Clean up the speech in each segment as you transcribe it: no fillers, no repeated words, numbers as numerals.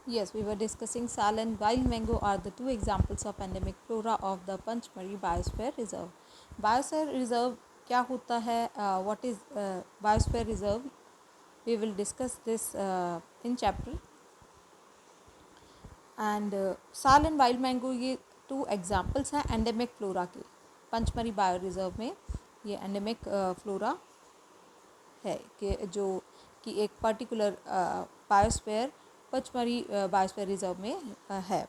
Yes, we were discussing Sal and wild mango are the two examples of endemic flora of the Panchmari Biosphere Reserve. Biosphere Reserve क्या होता है? What is Biosphere Reserve? We will discuss this in chapter. And साल and wild mango ये two examples हैं endemic flora के. Pachmarhi bio reserve में ये endemic flora है कि जो कि एक particular biosphere Pachmarhi biosphere reserve में है.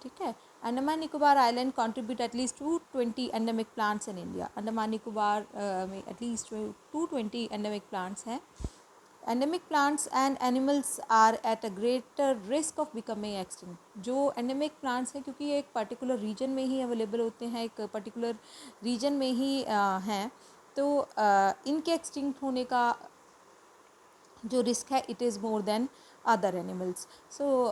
ठीक है. Andaman Nicobar island contribute at least 220 endemic plants in India. Andaman Nicobar में एटलीस्ट 220 एंडेमिक प्लांट्स हैं. Endemic plants and animals are at a greater risk of becoming extinct. जो एंडेमिक प्लांट्स हैं क्योंकि ये एक पर्टिकुलर रीजन में ही अवेलेबल होते हैं, एक पर्टिकुलर रीजन में ही हैं, तो इनके एक्सटिंक्ट होने का जो रिस्क है it is more than other animals. So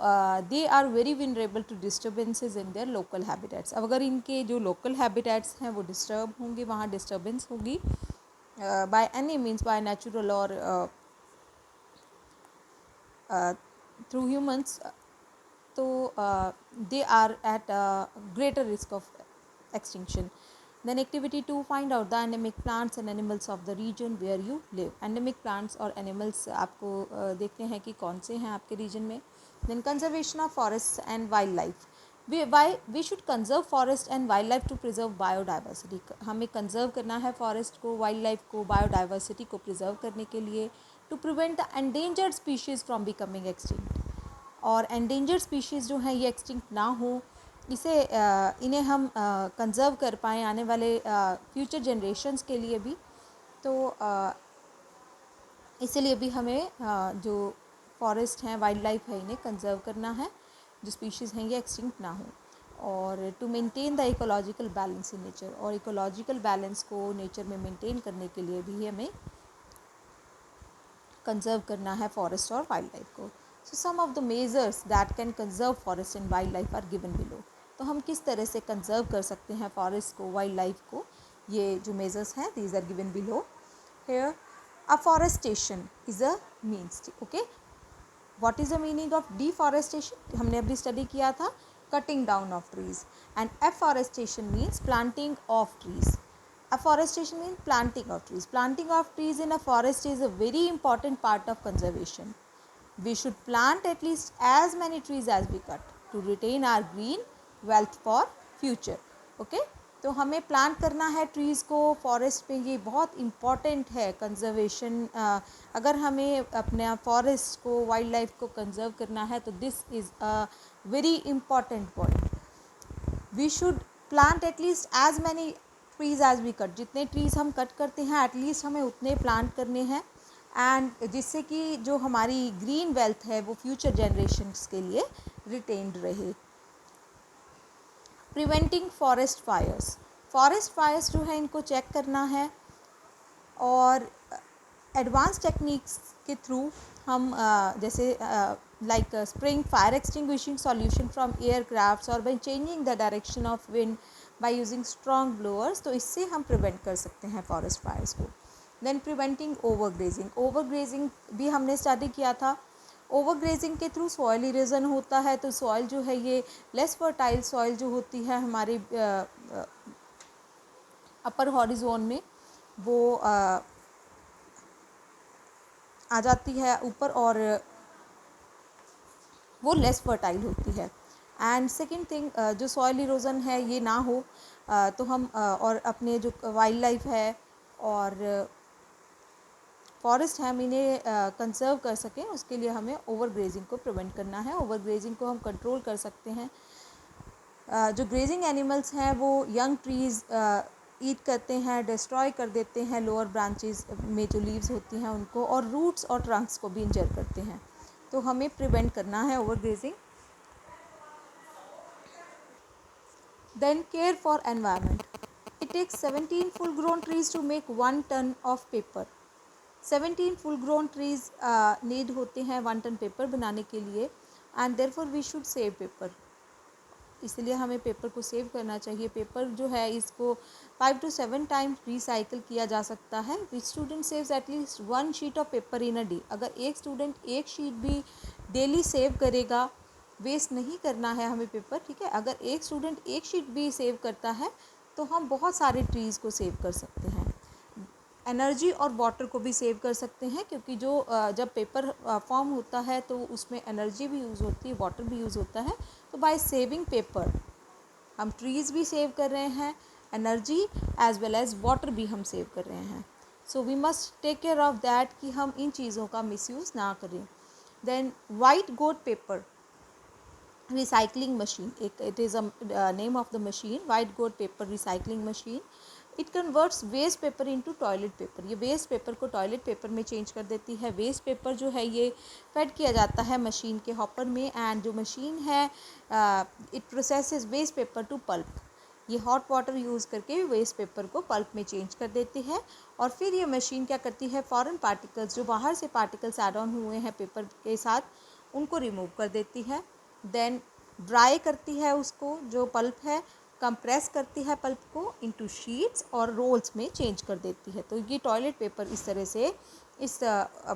they are very vulnerable to disturbances in their local habitats. अगर इनके जो लोकल हैबिटेट्स हैं वो डिस्टर्ब होंगे, वहाँ डिस्टर्बेंस होगी by any means, by natural और through humans, so they are at a greater risk of extinction. Then activity 2, find out the endemic plants and animals of the region where you live. Endemic plants और animals आपको देखते हैं कि कौन से हैं आपके region में. Then conservation of forests and wildlife. Why we should conserve forest and wildlife to preserve biodiversity. हमें conserve करना है forest को, wildlife को, biodiversity को preserve करने के लिए, to prevent the endangered species from becoming extinct. और endangered species जो हैं ये extinct ना हो, इसे इन्हें हम कंज़र्व कर पाएँ आने वाले फ्यूचर जनरेशन्स के लिए भी. तो इसलिए भी हमें जो फॉरेस्ट हैं, वाइल्ड लाइफ है, इन्हें कंज़र्व करना है, जो स्पीशीज़ हैं ये एक्सटिंक्ट ना हो. और to maintain the ecological balance in nature. और इकोलॉजिकल बैलेंस को नेचर में मेंटेन करने के लिए भी हमें कंज़र्व करना है फॉरेस्ट और वाइल्ड लाइफ को. So some of the measures that can conserve forest and wildlife are given below. तो हम किस तरह से कंज़र्व कर सकते हैं फॉरेस्ट को, वाइल्ड लाइफ को, ये जो मेजर्स हैं these are given below. Here afforestation is a means. Okay, what is the meaning of deforestation? हमने अभी स्टडी किया था cutting down of trees, and afforestation means planting of trees. Afforestation means planting of trees. Planting of trees in a forest is a very important part of conservation. We should plant at least as many trees as we cut to retain our green wealth for future. Okay? तो हमें plant करना है trees को forest में, ये बहुत important है conservation. अगर हमें अपने फॉरेस्ट को, वाइल्ड लाइफ को कंजर्व करना है तो this is a very important point. We should plant at least as many trees as we cut. जितने ट्रीज़ हम कट करते हैं एटलीस्ट हमें उतने प्लांट करने हैं, एंड जिससे कि जो हमारी ग्रीन वेल्थ है वो फ्यूचर जनरेशन्स के लिए रिटेन्ड रहे. Preventing forest fires. Forest fires जो है इनको चेक करना है, और एडवांस टेक्निक्स के थ्रू हम जैसे like spraying fire extinguishing solution from aircrafts और by changing the direction of wind by using strong blowers, तो इससे हम प्रिवेंट कर सकते हैं फॉरेस्ट फायर्स को. Then preventing overgrazing. ओवरग्रेजिंग भी हमने स्टडी किया था. ओवरग्रेजिंग के थ्रू सॉइल इरोजन होता है, तो सॉइल जो है ये लेस फर्टाइल सॉइल जो होती है हमारे अपर हॉरिजोन में, वो आ जाती है ऊपर और वो लेस फर्टाइल होती है. एंड सेकेंड थिंग, जो सॉइल इरोजन है ये ना हो, तो हम और अपने जो वाइल्ड लाइफ है और फॉरेस्ट है हम इन्हें कंजर्व कर सकें, उसके लिए हमें ओवरग्रेजिंग को प्रिवेंट करना है. ओवरग्रेजिंग को हम कंट्रोल कर सकते हैं. जो ग्रेजिंग एनिमल्स हैं वो यंग ट्रीज़ ईट करते हैं, डिस्ट्रॉय कर देते हैं लोअर ब्रांचेस में जो लीव्स होती हैं उनको, और रूट्स और ट्रंक्स को भी इंजर करते हैं. तो हमें प्रिवेंट करना है overgrazing. Then care for environment. It takes 17 full grown trees to make 1 ton of paper. 17 full grown trees need होते हैं 1 टन पेपर बनाने के लिए, and therefore we should save paper. इसलिए हमें पेपर को सेव करना चाहिए. पेपर जो है इसको 5 to 7 टाइम्स रिसाइकिल किया जा सकता है. Which student saves at least 1 sheet of paper in a day. अगर एक स्टूडेंट एक शीट भी डेली सेव करेगा वेस्ट नहीं करना है हमें पेपर, ठीक है। अगर एक स्टूडेंट एक शीट भी सेव करता है तो हम बहुत सारे ट्रीज़ को सेव कर सकते हैं। एनर्जी और वाटर को भी सेव कर सकते हैं, क्योंकि जो जब पेपर फॉर्म होता है तो उसमें एनर्जी भी यूज़ होती है, वाटर भी यूज़ होता है। तो बाय सेविंग पेपर हम ट्रीज़ भी सेव कर रहे हैं, energy as well as water भी हम सेव कर रहे हैं। So we must take care of that कि हम इन चीज़ों का मिसयूज़ ना करें। Then white goat paper recycling machine, it is a name of the machine, white goat paper recycling machine. It converts waste paper into toilet paper. ये waste paper को toilet paper में change कर देती है। waste paper जो है ये fed किया जाता है machine के hopper में, and जो machine है it processes waste paper to pulp. ये हॉट वाटर यूज़ करके वेस्ट पेपर को पल्प में चेंज कर देती है, और फिर ये मशीन क्या करती है, फॉरेन पार्टिकल्स, जो बाहर से पार्टिकल्स ऐड ऑन हुए हैं पेपर के साथ, उनको रिमूव कर देती है। देन ड्राई करती है उसको, जो पल्प है, कंप्रेस करती है पल्प को इनटू शीट्स और रोल्स में चेंज कर देती है। तो ये टॉयलेट पेपर इस तरह से इस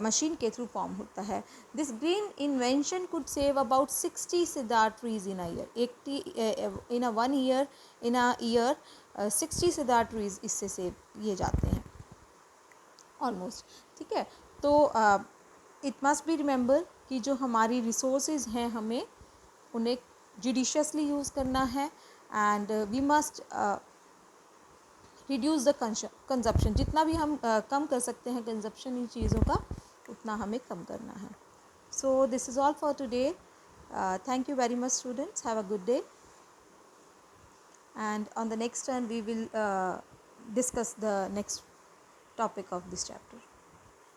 मशीन के थ्रू फॉर्म होता है। This green invention could save about 60 Sidar trees in a year. 80 in a 1 year, in a year 60 Sidar trees इससे सेव किए जाते हैं ऑलमोस्ट, ठीक है। तो इट मस्ट बी रिमेंबर कि जो हमारी रिसोर्सेज हैं हमें उन्हें जुडिशियसली यूज़ करना है, and we must reduce the consumption. जितना भी हम कम कर सकते हैं कंजप्शन इन चीज़ों का, उतना हमें कम करना है। So this is all for today. Thank you very much students, have a good day, and on the next turn we will discuss the next topic of this chapter.